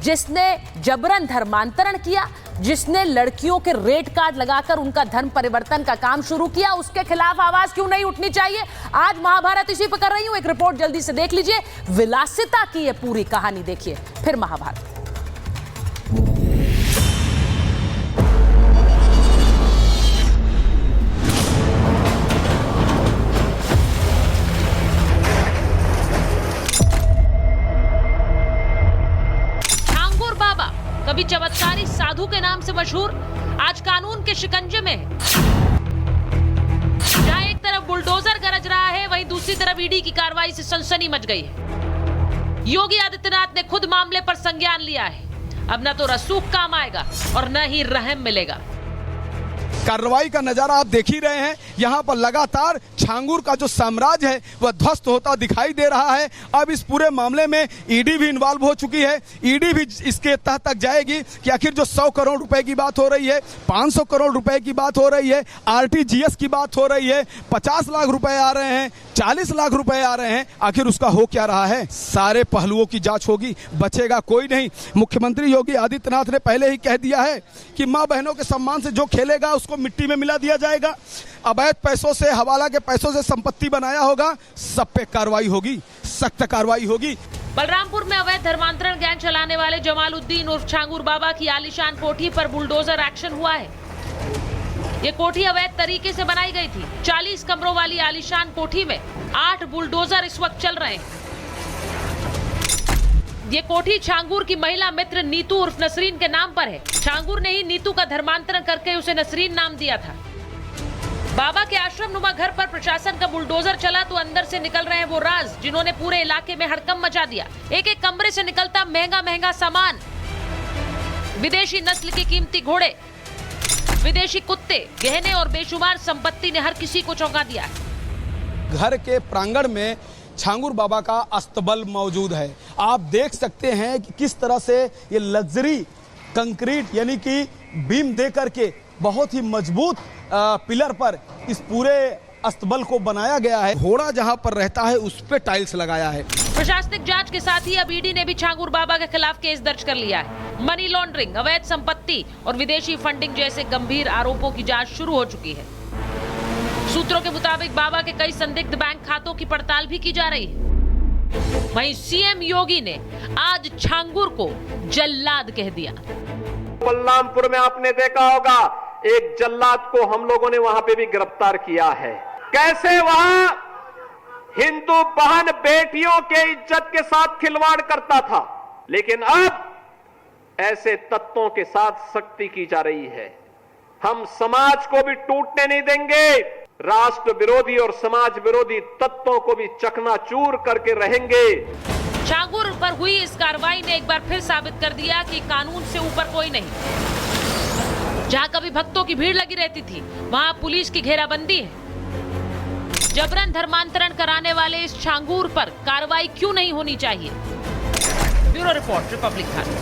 जिसने जबरन धर्मांतरण किया, जिसने लड़कियों के रेट कार्ड लगाकर उनका धर्म परिवर्तन का काम शुरू किया, उसके खिलाफ आवाज क्यों नहीं उठनी चाहिए? आज महाभारत इसी पर कर रही हूं, एक रिपोर्ट जल्दी से देख लीजिए। विलासिता की ये पूरी कहानी देखिए, फिर महाभारत। कभी चमत्कारी साधु के नाम से मशहूर, आज कानून के शिकंजे में है। जहां एक तरफ बुलडोजर गरज रहा है, वहीं दूसरी तरफ ईडी की कार्रवाई से सनसनी मच गई है। योगी आदित्यनाथ ने खुद मामले पर संज्ञान लिया है। अब न तो रसूख काम आएगा और न ही रहम मिलेगा। कार्रवाई का नजारा आप देख ही रहे हैं। यहाँ पर लगातार छांगुर का जो साम्राज्य है वह ध्वस्त होता दिखाई दे रहा है। अब इस पूरे मामले में ईडी भी इन्वॉल्व हो चुकी है। ईडी भी इसके तह तक जाएगी कि आखिर जो 100 करोड़ रुपए की बात हो रही है, 500 करोड़ रुपए की बात हो रही है, आरटीजीएस की बात हो रही है, 50 लाख रुपए आ रहे हैं, 40 लाख रुपए आ रहे हैं, आखिर उसका हो क्या रहा है? सारे पहलुओं की जांच होगी, बचेगा कोई नहीं। मुख्यमंत्री योगी आदित्यनाथ ने पहले ही कह दिया है कि मां बहनों के सम्मान से जो खेलेगा उसको मिट्टी में मिला दिया जाएगा। अवैध पैसों से, हवाला के पैसों से संपत्ति बनाया होगा, सब पे कार्रवाई होगी, सख्त कार्रवाई होगी। बलरामपुर में अवैध धर्मांतरण गैंग चलाने वाले जमालुद्दीन उर्फ छांगुर बाबा की आलीशान कोठी पर बुलडोजर एक्शन हुआ है। ये कोठी अवैध तरीके से बनाई गई थी। 40 कमरों वाली आलीशान कोठी में 8 बुलडोजर इस वक्त चल रहे हैं। ये कोठी छांगुर की महिला मित्र नीतू उर्फ नसरीन के नाम पर है। छांगुर ने ही नीतू का धर्मांतरण करके उसे नसरीन नाम दिया था। बाबा के आश्रम नुमा घर पर प्रशासन का बुलडोजर चला तो अंदर से निकल रहे हैं वो राज जिन्होंने पूरे इलाके में हड़कंप मचा दिया। एक एक कमरे से निकलता महंगा महंगा सामान, विदेशी नस्ल के कीमती घोड़े, विदेशी कुत्ते, गहने और बेशुमार संपत्ति ने हर किसी को चौंका दिया। घर के प्रांगण में छांगुर बाबा का अस्तबल मौजूद है। आप देख सकते हैं कि किस तरह से ये लग्जरी कंक्रीट यानी कि बीम दे करके बहुत ही मजबूत पिलर पर इस पूरे अस्तबल को बनाया गया है। घोड़ा जहां पर रहता है उस पे टाइल्स लगाया है। प्रशासनिक जांच के साथ ही अब ईडी ने भी छांगुर बाबा के खिलाफ केस दर्ज कर लिया है। मनी लॉन्ड्रिंग, अवैध संपत्ति और विदेशी फंडिंग जैसे गंभीर आरोपों की जांच शुरू हो चुकी है। सूत्रों के मुताबिक बाबा के कई संदिग्ध बैंक खातों की पड़ताल भी की जा रही है। वहीं सीएम योगी ने आज छांगुर को जल्लाद कह दिया। बलरामपुर में आपने देखा होगा एक जल्लाद को हम लोगों ने वहां पे भी गिरफ्तार किया है। कैसे वहां हिंदू बहन बेटियों के इज्जत के साथ खिलवाड़ करता था, लेकिन अब ऐसे तत्वों के साथ सख्ती की जा रही है। हम समाज को भी टूटने नहीं देंगे, राष्ट्र विरोधी और समाज विरोधी तत्वों को भी चकनाचूर करके रहेंगे। छांगुर पर हुई इस कार्रवाई ने एक बार फिर साबित कर दिया कि कानून से ऊपर कोई नहीं। जहां कभी भक्तों की भीड़ लगी रहती थी, वहां पुलिस की घेराबंदी है। जबरन धर्मांतरण कराने वाले इस छांगुर पर कार्रवाई क्यों नहीं होनी चाहिए? Bureau report, Republic Bharat.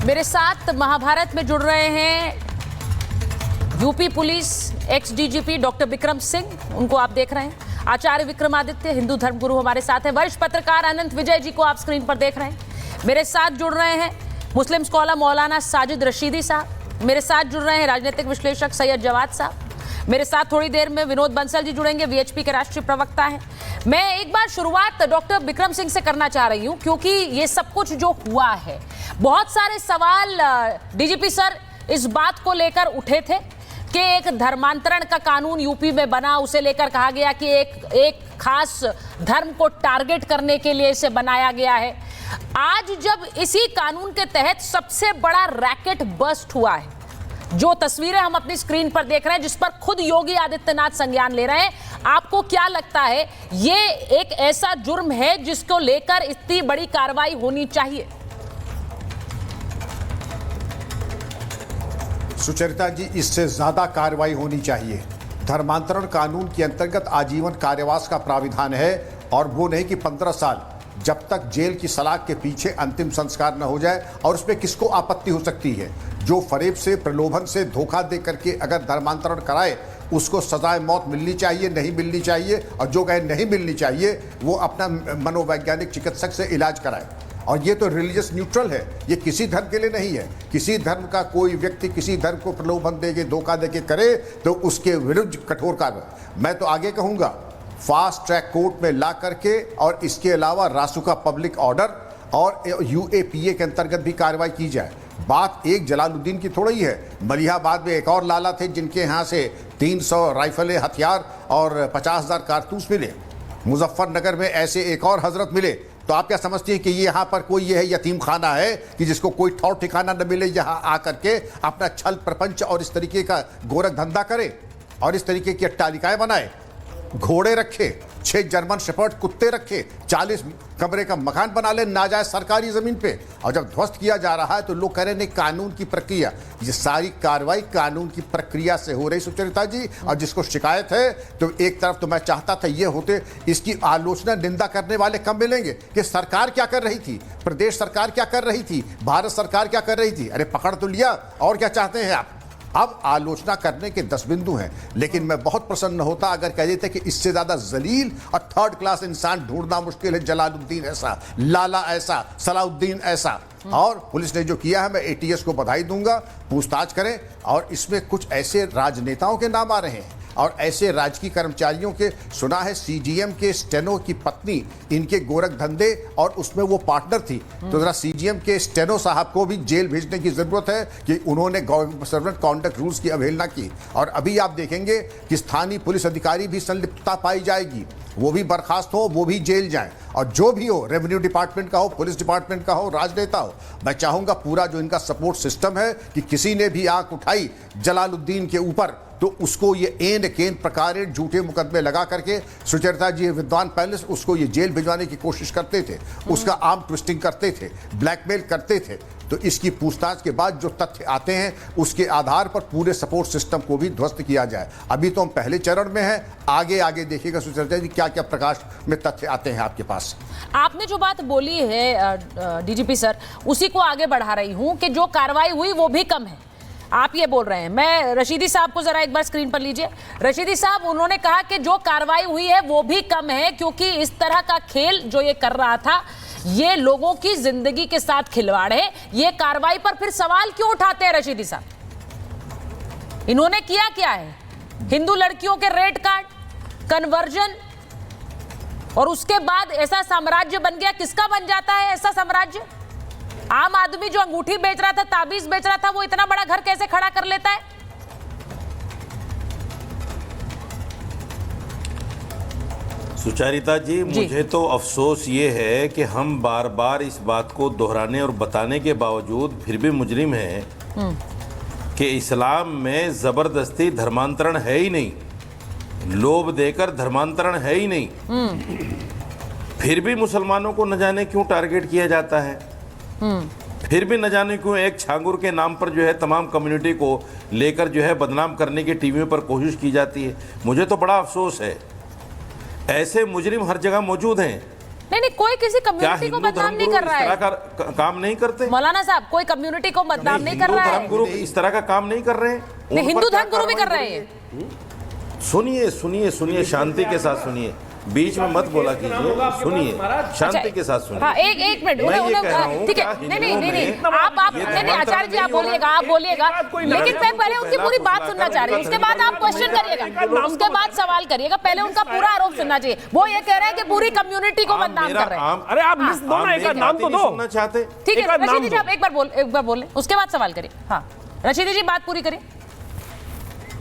मेरे साथ महाभारत में जुड़ रहे हैं UP police x DGP doctor Vikram Singh, उनको आप देख रहे हैं। आचार्य विक्रमादित्य, हिंदू धर्मगुरु हमारे साथ हैं। वरिष्ठ पत्रकार अनंत विजय जी को आप स्क्रीन पर देख रहे हैं। मेरे साथ जुड़ रहे हैं मुस्लिम स्कॉलर मौलाना साजिद रशीदी साहब। मेरे साथ जुड़ रहे हैं राजनीतिक विश्लेषक सैयद जवाद साहब। मेरे साथ थोड़ी देर में विनोद बंसल जी जुड़ेंगे, वीएचपी के राष्ट्रीय प्रवक्ता हैं। मैं एक बार शुरुआत डॉक्टर विक्रम सिंह से करना चाह रही हूं, क्योंकि ये सब कुछ जो हुआ है, बहुत सारे सवाल डीजीपी सर इस बात को लेकर उठे थे कि एक धर्मांतरण का कानून यूपी में बना, उसे लेकर कहा गया कि एक खास धर्म को टारगेट करने के लिए इसे बनाया गया है। आज जब इसी कानून के तहत सबसे बड़ा रैकेट बस्ट हुआ है, जो तस्वीरें हम अपनी स्क्रीन पर देख रहे हैं, जिस पर खुद योगी आदित्यनाथ संज्ञान ले रहे हैं, आपको क्या लगता है ये एक ऐसा जुर्म है जिसको लेकर इतनी बड़ी कार्रवाई होनी चाहिए? सुचरिता जी, इससे ज्यादा कार्रवाई होनी चाहिए। धर्मांतरण कानून के अंतर्गत आजीवन कारावास का प्राविधान है, और वो नहीं कि 15 साल, जब तक जेल की सलाख के पीछे अंतिम संस्कार न हो जाए। और उसमें किसको आपत्ति हो सकती है? जो फरेब से, प्रलोभन से, धोखा दे करके अगर धर्मांतरण कराए उसको सजाए मौत मिलनी चाहिए, नहीं मिलनी चाहिए, और जो कहे नहीं मिलनी चाहिए वो अपना मनोवैज्ञानिक चिकित्सक से इलाज कराए। और ये तो रिलीजियस न्यूट्रल है, ये किसी धर्म के लिए नहीं है। किसी धर्म का कोई व्यक्ति किसी धर्म को प्रलोभन देके धोखा देके करे तो उसके विरुद्ध कठोर कार्रवाई। मैं तो आगे कहूँगा फास्ट ट्रैक कोर्ट में ला करके, और इसके अलावा रासुका पब्लिक ऑर्डर और UAPA के अंतर्गत भी कार्रवाई की जाए। बात एक जलालुद्दीन की थोड़ी है, मलिहाबाद में एक और लाला थे जिनके यहाँ से 300 राइफलें, हथियार और 50,000 कारतूस मिले। मुजफ्फरनगर में ऐसे एक और हजरत मिले। तो आप क्या समझते हैं कि ये यहाँ पर कोई ये है यतीम खाना है कि जिसको कोई ठौर ठिकाना न मिले, यहाँ आकर के अपना छल प्रपंच और इस तरीके का गोरख धंधा करे और इस तरीके की अट्टालिकाएं बनाए, घोड़े रखे, 6 जर्मन शेपर्ड कुत्ते रखे, 40 कमरे का मकान बना ले नाजायज सरकारी जमीन पे, और जब ध्वस्त किया जा रहा है तो लोग कह रहे हैं कानून की प्रक्रिया। ये सारी कार्रवाई कानून की प्रक्रिया से हो रही सुचरिता जी। और जिसको शिकायत है तो एक तरफ तो मैं चाहता था ये होते, इसकी आलोचना निंदा करने वाले कम मिलेंगे कि सरकार क्या कर रही थी, प्रदेश सरकार क्या कर रही थी, भारत सरकार क्या कर रही थी। अरे पकड़ तो लिया, और क्या चाहते हैं आप। अब आलोचना करने के 10 बिंदु हैं, लेकिन मैं बहुत प्रसन्न होता अगर कह देते कि इससे ज्यादा जलील और थर्ड क्लास इंसान ढूंढना मुश्किल है। जलालुद्दीन ऐसा, लाला ऐसा, सलाउद्दीन ऐसा। और पुलिस ने जो किया है, मैं ATS को बधाई दूंगा, पूछताछ करें। और इसमें कुछ ऐसे राजनेताओं के नाम आ रहे हैं और ऐसे राजकीय कर्मचारियों के, सुना है CGM के स्टेनो की पत्नी इनके गोरख धंधे और उसमें वो पार्टनर थी। तो जरा CGM के स्टेनो साहब को भी जेल भेजने की जरूरत है कि उन्होंने सर्वेंट कॉन्डक्ट रूल्स की अवहेलना की। और अभी आप देखेंगे कि स्थानीय पुलिस अधिकारी भी संलिप्तता पाई जाएगी, वो भी बर्खास्त हो, वो भी जेल जाएं। और जो भी हो, रेवेन्यू डिपार्टमेंट का हो, पुलिस डिपार्टमेंट का हो, राजनेता हो, मैं चाहूंगा पूरा जो इनका सपोर्ट सिस्टम है कि किसी ने भी आंख उठाई जलालुद्दीन के ऊपर तो उसको ये एन केन प्रकार झूठे मुकदमे लगा करके, सुचरिता जी विद्वान पैलेस उसको ये जेल भिजवाने की कोशिश करते थे, उसका आर्म ट्विस्टिंग करते थे, ब्लैकमेल करते थे। तो इसकी पूछताछ के बाद जो तथ्य आते हैं उसके आधार पर पूरे सपोर्ट सिस्टम को भी ध्वस्त किया जाए। अभी तो हम पहले चरण में हैं, आगे आगे देखिएगा सुचरिता जी क्या क्या प्रकाश में तथ्य आते हैं आपके पास। आपने जो बात बोली है DGP सर, उसी को आगे बढ़ा रही हूं कि जो कार्रवाई हुई वो भी कम है, आप ये बोल रहे हैं। मैं रशीदी साहब को जरा एक बार स्क्रीन पर लीजिए। रशीदी साहब, उन्होंने कहा कि जो कार्रवाई हुई है वो भी कम है, क्योंकि इस तरह का खेल जो ये कर रहा था ये लोगों की जिंदगी के साथ खिलवाड़ है। ये कार्रवाई पर फिर सवाल क्यों उठाते हैं रशीदी साहब? इन्होंने किया क्या है? हिंदू लड़कियों के रेड कार्ड, कन्वर्जन, और उसके बाद ऐसा साम्राज्य बन गया। किसका बन जाता है ऐसा साम्राज्य? आम आदमी जो अंगूठी बेच रहा था, ताबीज बेच रहा था, वो इतना बड़ा घर कैसे खड़ा कर लेता है? सुचरिता जी, मुझे तो अफसोस ये है कि हम बार बार इस बात को दोहराने और बताने के बावजूद फिर भी मुजरिम हैं कि इस्लाम में ज़बरदस्ती धर्मांतरण है ही नहीं, लोभ देकर धर्मांतरण है ही नहीं। फिर भी मुसलमानों को न जाने क्यों टारगेट किया जाता है, फिर भी न जाने क्यों एक छांगुर के नाम पर जो है तमाम कम्युनिटी को लेकर जो है बदनाम करने की टीवियों पर कोशिश की जाती है। मुझे तो बड़ा अफसोस है, ऐसे मुजरिम हर जगह मौजूद हैं। नहीं, कोई किसी कम्युनिटी को बदनाम नहीं कर रहा है। इस तरह का काम नहीं करते मौलाना साहब, कोई कम्युनिटी को बदनाम नहीं कर रहा है। धर्मगुरु इस तरह का काम नहीं कर रहे हैं। हिंदू धर्मगुरु भी कर रहे हैं। सुनिए सुनिए सुनिए, शांति के साथ सुनिए, बीच में मत बोला कीजिए, सुनिए शांति के साथ सुनिए। हाँ, एक मिनट, ठीक है। नहीं, आप आचार्य जी आप बोलिएगा, लेकिन मैं पहले उनकी पूरी बात सुनना चाह रही हूँ, उसके बाद आप क्वेश्चन करिएगा, उसके बाद सवाल करिएगा। पहले उनका पूरा आरोप सुनना चाहिए। वो ये कह रहे हैं कि पूरी कम्युनिटी को बदनाम कर रहे हैं। अरे आप लिस्ट दो ना, एक नाम तो दो। सुनना चाहते? ठीक है रशीदी जी, आप एक बार बोले, उसके बाद सवाल करिए। हाँ रशीदी जी, बात पूरी करिए।